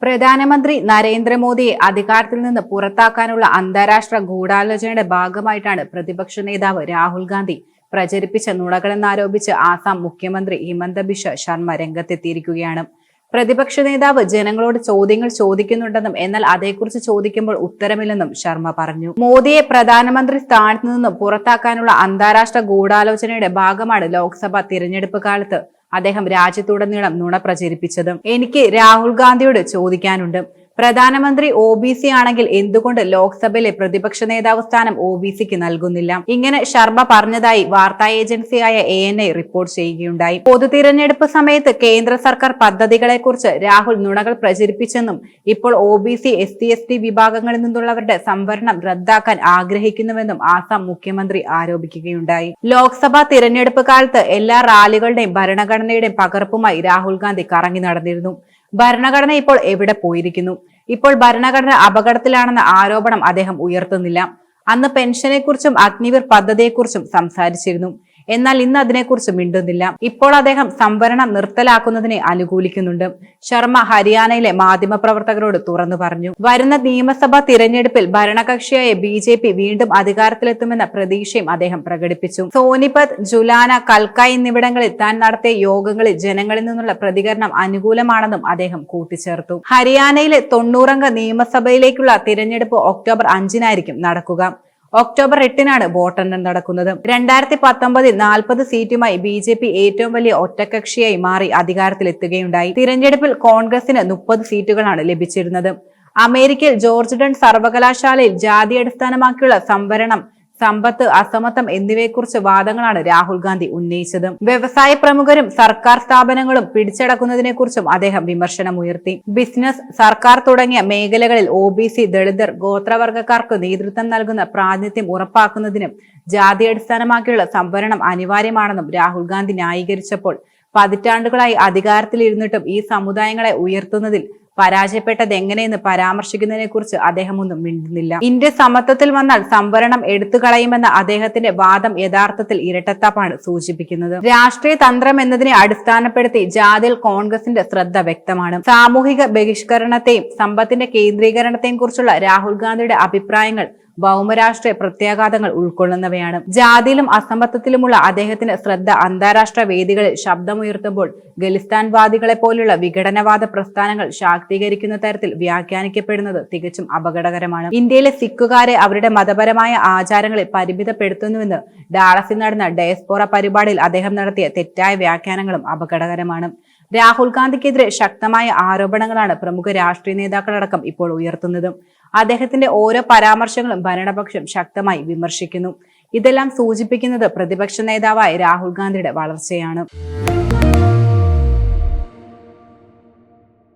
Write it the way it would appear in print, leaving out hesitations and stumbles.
പ്രധാനമന്ത്രി നരേന്ദ്രമോദിയെ അധികാരത്തിൽ നിന്ന് പുറത്താക്കാനുള്ള അന്താരാഷ്ട്ര ഗൂഢാലോചനയുടെ ഭാഗമായിട്ടാണ് പ്രതിപക്ഷ നേതാവ് രാഹുൽ ഗാന്ധി പ്രചരിപ്പിച്ച നുണകളെന്നാരോപിച്ച് ആസാം മുഖ്യമന്ത്രി ഹിമന്ത ബിശ്വ ശർമ്മ രംഗത്തെത്തിയിരിക്കുകയാണ്. പ്രതിപക്ഷ നേതാവ് ജനങ്ങളോട് ചോദ്യങ്ങൾ ചോദിക്കുന്നുണ്ടെന്നും എന്നാൽ അതേക്കുറിച്ച് ചോദിക്കുമ്പോൾ ഉത്തരമില്ലെന്നും ശർമ്മ പറഞ്ഞു. മോദിയെ പ്രധാനമന്ത്രി സ്ഥാനത്ത് നിന്നും പുറത്താക്കാനുള്ള അന്താരാഷ്ട്ര ഗൂഢാലോചനയുടെ ഭാഗമാണ് ലോക്സഭാ തിരഞ്ഞെടുപ്പ് കാലത്ത് അദ്ദേഹം രാജ്യത്തുടനീളം നുണ പ്രചരിപ്പിച്ചത്. എനിക്ക് രാഹുൽ ഗാന്ധിയോട് ചോദിക്കാനുണ്ട്, പ്രധാനമന്ത്രി OBC ആണെങ്കിൽ എന്തുകൊണ്ട് ലോക്സഭയിലെ പ്രതിപക്ഷ നേതാവ് സ്ഥാനം OBCക്ക് നൽകുന്നില്ല? ഇങ്ങനെ ശർമ്മ പറഞ്ഞതായി വാർത്താ ഏജൻസിയായ ANI റിപ്പോർട്ട് ചെയ്യുകയുണ്ടായി. പൊതു തിരഞ്ഞെടുപ്പ് സമയത്ത് കേന്ദ്ര സർക്കാർ പദ്ധതികളെ കുറിച്ച് രാഹുൽ നുണകൾ പ്രചരിപ്പിച്ചെന്നും ഇപ്പോൾ OBC SC/ST വിഭാഗങ്ങളിൽ നിന്നുള്ളവരുടെ സംവരണം റദ്ദാക്കാൻ ആഗ്രഹിക്കുന്നുവെന്നും ആസാം മുഖ്യമന്ത്രി ആരോപിക്കുകയുണ്ടായി. ലോക്സഭാ തിരഞ്ഞെടുപ്പ് കാലത്ത് എല്ലാ റാലികളുടെയും ഭരണഘടനയുടെയും പകർപ്പുമായി രാഹുൽ ഗാന്ധി കറങ്ങി നടന്നിരുന്നു. ഭരണഘടന ഇപ്പോൾ എവിടെ പോയിരിക്കുന്നു? ഇപ്പോൾ ഭരണഘടന അപകടത്തിലാണെന്ന ആരോപണം അദ്ദേഹം ഉയർത്തുന്നില്ല. അന്ന് പെൻഷനെക്കുറിച്ചും അഗ്നിവീർ പദ്ധതിയെക്കുറിച്ചും സംസാരിച്ചിരുന്നു. എന്നാൽ ഇന്ന് അതിനെക്കുറിച്ച് മിണ്ടുന്നില്ല. ഇപ്പോൾ അദ്ദേഹം സംവരണം നിർത്തലാക്കുന്നതിനെ അനുകൂലിക്കുന്നുണ്ട്. ശർമ്മ ഹരിയാനയിലെ മാധ്യമപ്രവർത്തകരോട് തുറന്നു പറഞ്ഞു. വരുന്ന നിയമസഭാ തിരഞ്ഞെടുപ്പിൽ ഭരണകക്ഷിയായ BJP വീണ്ടും അധികാരത്തിലെത്തുമെന്ന പ്രതീക്ഷയും അദ്ദേഹം പ്രകടിപ്പിച്ചു. സോനിപത്, ജുലാന, കൽക്ക എന്നിവിടങ്ങളിൽ താൻ നടത്തിയ യോഗങ്ങളിൽ ജനങ്ങളിൽ നിന്നുള്ള പ്രതികരണം അനുകൂലമാണെന്നും അദ്ദേഹം കൂട്ടിച്ചേർത്തു. ഹരിയാനയിലെ 90-അംഗ നിയമസഭയിലേക്കുള്ള തിരഞ്ഞെടുപ്പ് ഒക്ടോബർ 5-നായിരിക്കും നടക്കുക. ഒക്ടോബർ 8-നാണ് വോട്ടെണ്ണൽ നടക്കുന്നത്. 2019 40 സീറ്റുമായി BJP ഏറ്റവും വലിയ ഒറ്റക്കക്ഷിയായി മാറി അധികാരത്തിലെത്തുകയുണ്ടായി. തിരഞ്ഞെടുപ്പിൽ കോൺഗ്രസിന് 30 സീറ്റുകളാണ് ലഭിച്ചിരുന്നത്. അമേരിക്കയിൽ ജോർജ് ടൺ സർവകലാശാലയിൽ ജാതി അടിസ്ഥാനമാക്കിയുള്ള സംവരണം, സമ്പത്ത്, അസമത്വം എന്നിവയെക്കുറിച്ച് വാദങ്ങളാണ് രാഹുൽ ഗാന്ധി ഉന്നയിച്ചത്. വ്യവസായ പ്രമുഖരും സർക്കാർ സ്ഥാപനങ്ങളും പിടിച്ചടക്കുന്നതിനെക്കുറിച്ചും അദ്ദേഹം വിമർശനമുയർത്തി. ബിസിനസ്, സർക്കാർ തുടങ്ങിയ മേഖലകളിൽ OBC, ദളിതർ, ഗോത്രവർഗക്കാർക്ക് നേതൃത്വം നൽകുന്ന പ്രാതിനിധ്യം ഉറപ്പാക്കുന്നതിനും ജാതി അടിസ്ഥാനമാക്കിയുള്ള സംവരണം അനിവാര്യമാണെന്നും രാഹുൽ ഗാന്ധി ന്യായീകരിച്ചപ്പോൾ പതിറ്റാണ്ടുകളായി അധികാരത്തിലിരുന്നിട്ടും ഈ സമുദായങ്ങളെ ഉയർത്തുന്നതിൽ പരാജയപ്പെട്ടത് എങ്ങനെയെന്ന് പരാമർശിക്കുന്നതിനെ കുറിച്ച് അദ്ദേഹം ഒന്നും മിണ്ടുന്നില്ല. ഇന്ത്യ സമത്വത്തിൽ വന്നാൽ സംവരണം എടുത്തുകളയുമെന്ന അദ്ദേഹത്തിന്റെ വാദം യഥാർത്ഥത്തിൽ ഇരട്ടത്താപ്പാണ് സൂചിപ്പിക്കുന്നത്. രാഷ്ട്രീയ തന്ത്രം എന്നതിനെ അടിസ്ഥാനപ്പെടുത്തി ജാതിയിൽ കോൺഗ്രസിന്റെ ശ്രദ്ധ വ്യക്തമാണ്. സാമൂഹിക ബഹിഷ്കരണത്തെയും സമ്പത്തിന്റെ കേന്ദ്രീകരണത്തെയും കുറിച്ചുള്ള രാഹുൽ ഗാന്ധിയുടെ അഭിപ്രായങ്ങൾ ഭൗമരാഷ്ട്രീയ പ്രത്യാഘാതങ്ങൾ ഉൾക്കൊള്ളുന്നവയാണ്. ജാതിയിലും അസമത്വത്തിലുമുള്ള അദ്ദേഹത്തിന്റെ ശ്രദ്ധ അന്താരാഷ്ട്ര വേദികളിൽ ശബ്ദമുയർത്തുമ്പോൾ ഖലിസ്ഥാൻവാദികളെ പോലുള്ള വിഘടനവാദ പ്രസ്ഥാനങ്ങൾ ശാക്തീകരിക്കുന്ന തരത്തിൽ വ്യാഖ്യാനിക്കപ്പെടുന്നത് തികച്ചും അപകടകരമാണ്. ഇന്ത്യയിലെ സിഖുകാരെ അവരുടെ മതപരമായ ആചാരങ്ങളെ പരിമിതപ്പെടുത്തുന്നുവെന്ന് ഡാളസിൽ നടന്ന ഡയസ്പോറ പരിപാടിയിൽ അദ്ദേഹം നടത്തിയ തെറ്റായ വ്യാഖ്യാനങ്ങളും അപകടകരമാണ്. രാഹുൽ ഗാന്ധിക്കെതിരെ ശക്തമായ ആരോപണങ്ങളാണ് പ്രമുഖ രാഷ്ട്രീയ നേതാക്കളടക്കം ഇപ്പോൾ ഉയർത്തുന്നത്. അദ്ദേഹത്തിന്റെ ഓരോ പരാമർശങ്ങളും ഭരണപക്ഷം ശക്തമായി വിമർശിക്കുന്നു. ഇതെല്ലാം സൂചിപ്പിക്കുന്നത് പ്രതിപക്ഷ നേതാവായ രാഹുൽ ഗാന്ധിയുടെ വളർച്ചയാണ്.